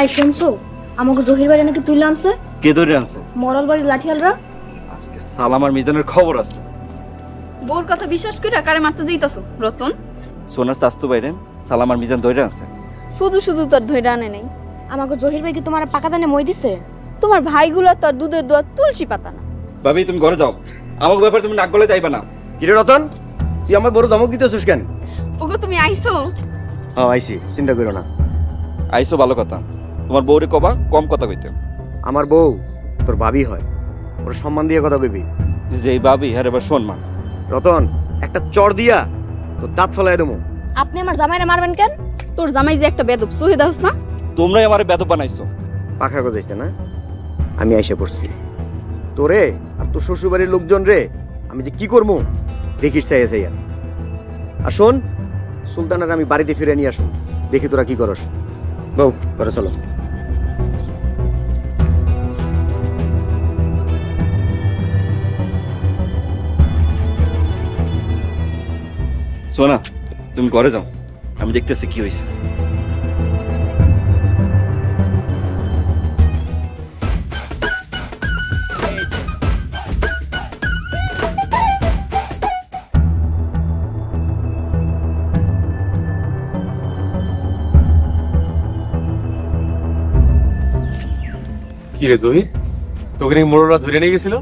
এই শুনছো, আমাকে জহির বাড়ি নাকি তুলে আনছে। কে ধরে আনছে? মরল বাড়ির লাঠিয়ালরা। আজকে সালাম আর মিজানের খবর আছে। বোর কথা বিশ্বাস করে কারে মারতে যাইতাছো রতন? সোনার চাস্তু বাইরে সালাম আর মিজান ধরে আছে। শুধু শুধু তোর ধইরা আনে নাই। আমাকে জহির ভাই কি তোমার পাকা দানে মই দিছে? তোমার ভাইগুলো তোর দুধের দোয়া তুলসী পাতা না। ভাবি তুমি ঘরে যাও, আমাকে ব্যাপারে তুমি নাক গলে যাইবা না। কিরে রতন, তুই আমার বড় ধমক দিতেছিস কেন? ওগো তুমি আইছো? হ্যাঁ আইছি, চিন্তা করো না। আইসো ভালো কথা, তোমার বউরে কবা কম কথা কইতে। আমার বউ তোর ভাবি হয়, ওর সম্মান দিয়ে কথা কইবি। যে এই ভাবি হ্যাঁ এবার সম্মান। রতন, একটা চড় দিয়া তোর দাঁত ফলাই দেবো। আপনি আমার জামাইরে মারবেন কেন? তোর জামাই যে একটা বেদব, সহি দাওস না? তোমরাই আমারে বেদব বানাইছো। পাখা গজাইছে না? আমি আইসা পড়ছি তোরে আর তোর শ্বশুরবাড়ির লোকজন রে আমি যে কি করবো দেখিস চাইয়া চাইয়া। আর শোন, সুলতানের আমি বাড়িতে ফিরে নিয়ে আসুন, দেখি তোরা কি করস। বউ ঘরে চলো। সোনা তুমি ঘরে যাও, আমি দেখতেছি কি হয়েছে। কি রে জহির, তোকে নাকি মোড়লা ধরে নিয়ে গেছিল?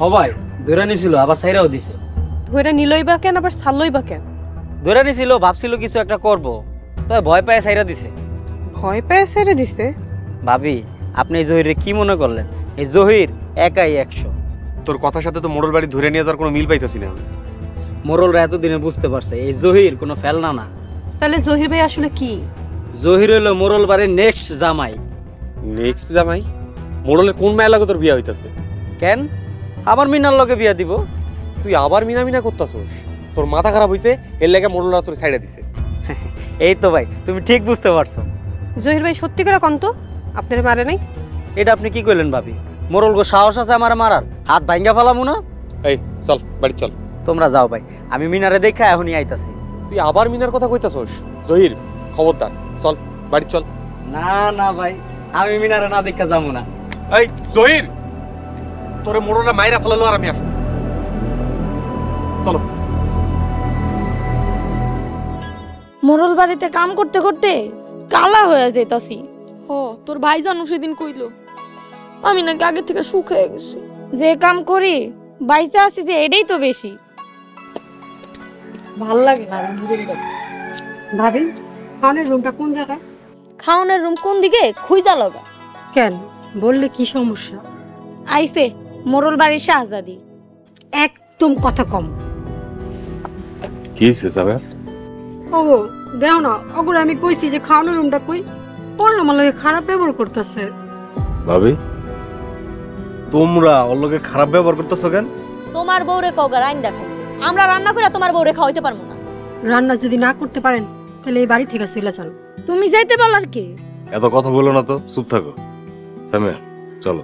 ও ভাই, ধরে নিছিল আবার সাইরাও দিছে। ধরে নিলই বা কেন, আবার ছাড়লই বা কেন? ধরে নিছিল, ভাবছিল কিছু একটা করব, তবে ভয় পায় সাইরা দিছে। ভয় পেয়ে ছেড়ে দিছে? ভাবি, আপনি এই জহিরে কি মনে করলেন? এই জহির একাই 100। তোর কথার সাথে তো মোড়ল বাড়ি ধরে নিয়ে যাওয়ার কোনো মিল পাইতেছি না আমি। মোরলরা এতদিনে বুঝতে পারছে এই জহির কোনো ফেলনা না। তাহলে জহির ভাই আসলে কি? জহির হইলো মোরল বাড়ির নেক্সট জামাই। নেক্সট জামাই? মোড়লের কোন মায়া লাগে তোর বিয়া হইতাছে? কেন আবার মিনার লগে বিয়া দিব? তুই আবার মিনা মিনা করতাছস? তোর মাথা খারাপ হইছে, এর লাগে মোড়লরা তোর ছাইড়া দিছে। এই তো ভাই, তুমি ঠিক বুঝতে পারছো। জহির ভাই সত্যি করে কন্ত আপনার মারে নাই? এটা আপনি কি কইলেন ভাবি? মোরল গো সাহস আছে আমার মারার? হাত ভাঙ্গা ফেলামু না? এই চল বাড়ি চল। তোমরা যাও ভাই, আমি মিনারে দেখা এখনই আইতাছি। তুই আবার মিনার কথা কইতাছস? জহির খবরদার, চল বাড়ি চল। না না ভাই, আমি মিনারে না দেখা যাবো না। এই জহির, তোরে মোড়লরা মাইরা ফেলালো আর আমি আসব। চলো। মরল বাড়িতে কাম করতে করতে কালা হয়ে যাইতাছি। ও তোর ভাই জানো সেদিন কইলো আমি নাকি আগে থেকে সুখ হয়ে গেছি। যে কাম করি বাইচা আছি যে এটাই তো বেশি ভাল লাগে না। ভাবি, খাওয়ানোর রুমটা কোন জায়গায়? খাওনের রুম কোন দিকে খুঁজা লগা। কেন বললে কি সমস্যা? আইছে মরল বাড়ির শাহজাদি। একদম কথা কম। কি হইছে সাবে? ওগো দেও না, ওগুলো আমি কইছি যে খাওয়ানোর রুমটা কই, পরে আমার লাগে খারাপ ব্যবহার করতেছে। ভাবি, তোমরা ওর লগে খারাপ ব্যবহার করতেছো কেন? তোমার বউরে কওগা রাইন দেখাই, আমরা রান্না করে তোমার বউরে খাওয়াইতে পারবো না। রান্না যদি না করতে পারেন তাহলে এই বাড়ি থেকে চলে যান। তুমি যাইতে বলার কি? এত কথা বলো না তো, চুপ থাকো। সামিয়া চলো,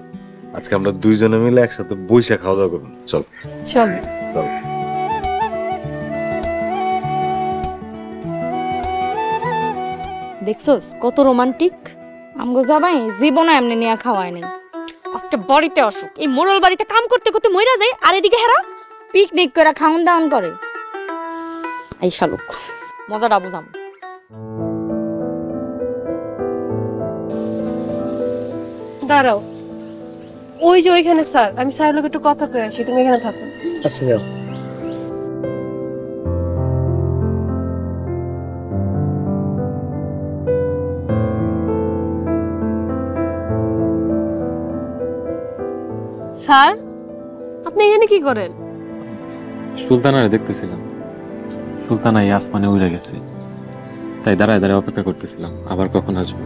আজকে আমরা দুইজনে মিলে একসাথে বইসা খাওয়া দাওয়া করবো। চল চল চল। দেখছস কত রোমান্টিক। আমগো জামাই জীবনে এমনি নিয়া খাওয়ায় নাই। আজকে বাড়িতে আসুক, এই মোরল বাড়িতে কাম করতে করতে মইরা যায়, আর এদিকে হেরা পিকনিক করে খাওন দাওন করে। এই শালুক মজাটা বুঝাম। দাঁড়াও, ওই যে ওইখানে স্যার, আমি স্যারের লোক একটু কথা কয়ে আসি, তুমি এখানে থাকো। আচ্ছা যাও। স্যার, আপনি এখানে কি করেন? সুলতানারে দেখতেছিলাম। সুলতানা এই আসমানে উড়ে গেছে, তাই দাঁড়ায় দাঁড়ায় অপেক্ষা করতেছিলাম আবার কখন আসবে।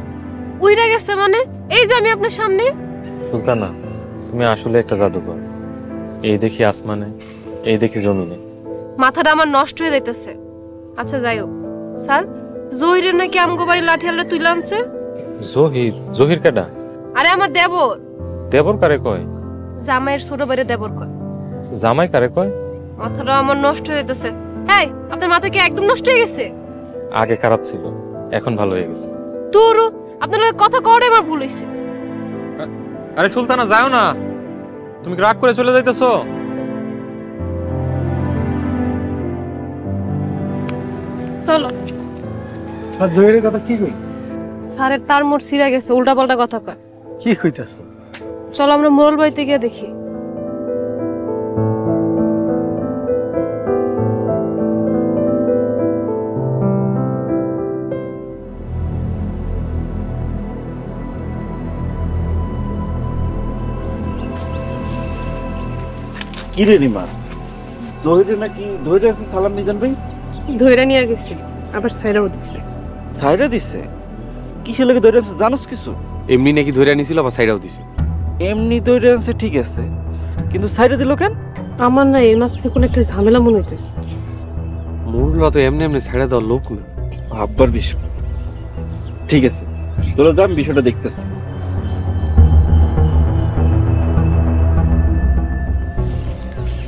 উইরা গেছে মানে? এই যে আমি আপনার সামনে। সুলতানা, তুমি আসলে একটা জাদুকর। এই দেখি আসমানে, এই দেখি জমিনে। মাথাটা আমার নষ্ট হয়ে যাইতেছে। আচ্ছা যাই হোক স্যার, জহিরের নাকি আমগো বাড়ি লাঠিয়ালরা তুলে আনছে। জহির? জহির কেডা? আরে আমার দেবর। দেবর কারে কয়? জামাইয়ের ছোট ভাইয়ের দেবর কয়। জামাই কারে কয়? মাথাটা আমার নষ্ট হয়ে যাইতেছে। এই, আপনার মাথা কি একদম নষ্ট হয়ে গেছে? আগে খারাপ ছিল, এখন ভালো হয়ে গেছে। তোর আপনার লগে কথা কওয়াটাই আমার ভুল হইছে। আরে সুলতানা যাও না, তুমি কি রাগ করে চলে যাইতেছো? চলো। জহিরের কথা কি কই? স্যারের তার মোড় ছিঁড়ে গেছে, উল্টাপাল্টা কথা কয়। কি কইতাছ? চলো আমরা মোড়ল বাড়িতে গিয়ে দেখি। কি রে রিমা, জহিরে নাকি ধরে আছে সালাম মিজান ভাই? ধইরা নিয়ে গেছে, আবার সাইরাও দিছে। সাইডে দিছে? কিসের লাগে ধরে আছে জানোস কিছু? এমনি নাকি ধরে আনিছিল, আবার সাইডাও দিছে। এমনি ধরে আছে ঠিক আছে, কিন্তু সাইডে দিল কেন? আমার না এই মাস থেকে কোনো একটা ঝামেলা মনে হইতেছে। মোড়লরা তো এমনি এমনি ছেড়ে দেওয়ার লোক না। ভাববার বিষয়। ঠিক আছে, তোরা যা, আমি বিষয়টা দেখতেছি।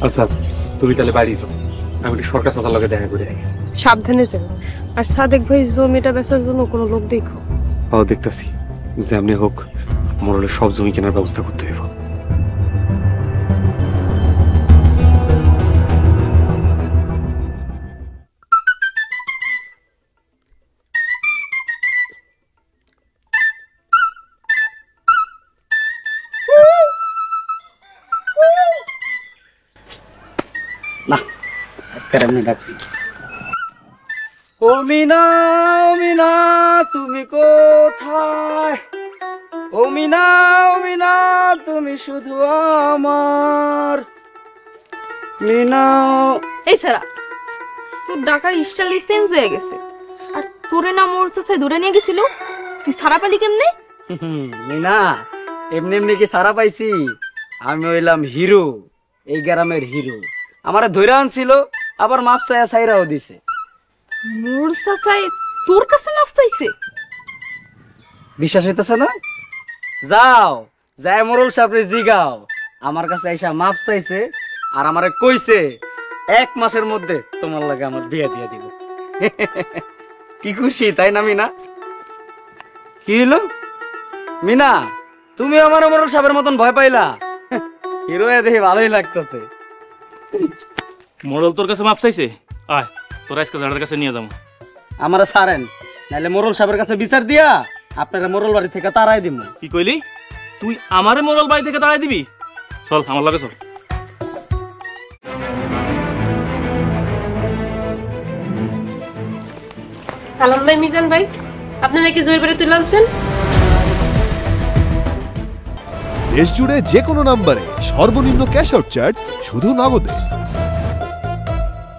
আচ্ছা তুমি তাহলে বাড়ি যাও, আমি একটু সরকার চাচার লগে দেখা করে আই। সাবধানে যাও। আর সাদেক ভাই জমিটা বেচার জন্য কোনো লোক দেখো। দেখতেছি, যেমনি হোক মোড়লের সব জমি কেনার ব্যবস্থা করতে হবে। ও মিনা, ও মিনা তুমি কোথায়? ও মিনা, ও মিনা তুমি শুধু আমার মিনা। এই সারা, তোর ডাকার স্টাইল চেঞ্জ হয়ে গেছে। আর তোরে না মোর চাচাই ধরে নিয়ে গেছিল, তুই সারা পালি কেমনে? মিনা, এমনি এমনি কি সারা পাইছি? আমি হইলাম হিরো, এই গ্রামের হিরো। আমারে ধইরা আনছিল, আবার মাপ চাইয়া সাইরাও দিছে। মোর চাচাই তোর কাছে মাফ চাইছে? বিশ্বাস হইতেছে না? যাও যায় মোরল সাহেবরে জিগাও, আমার কাছে আইসা মাপ চাইছে আর আমারে কইছে 1 মাসের মধ্যে তোমার লাগে আমার বিয়ে দিয়ে দিব। কি খুশি তাই না মিনা? কি হলো মিনা, তুমি আমার মোরল সাহেবের মতন ভয় পাইলা? হিরো দেখে ভালোই লাগতেছে। মোড়ল তোর কাছে মাপ চাইছে? আয় তোর আজকে জানার কাছে নিয়ে যাবো। আমারে ছাড়েন, নাইলে মোরল সাহেবের কাছে বিচার দিয়া আপনারা মোরল বাড়ি থেকে তাড়াই দিব। কি কইলি? তুই আমারে মোড়ল বাড়ি থেকে তাড়াই দিবি? চল আমার লাগে চল। সালাম ভাই, মিজান ভাই, আপনারা কি জোর করে তুলে আনছেন? দেশ জুড়ে যে কোনো নম্বরে সর্বনিম্ন ক্যাশ আউট চার্জ শুধু নগদে।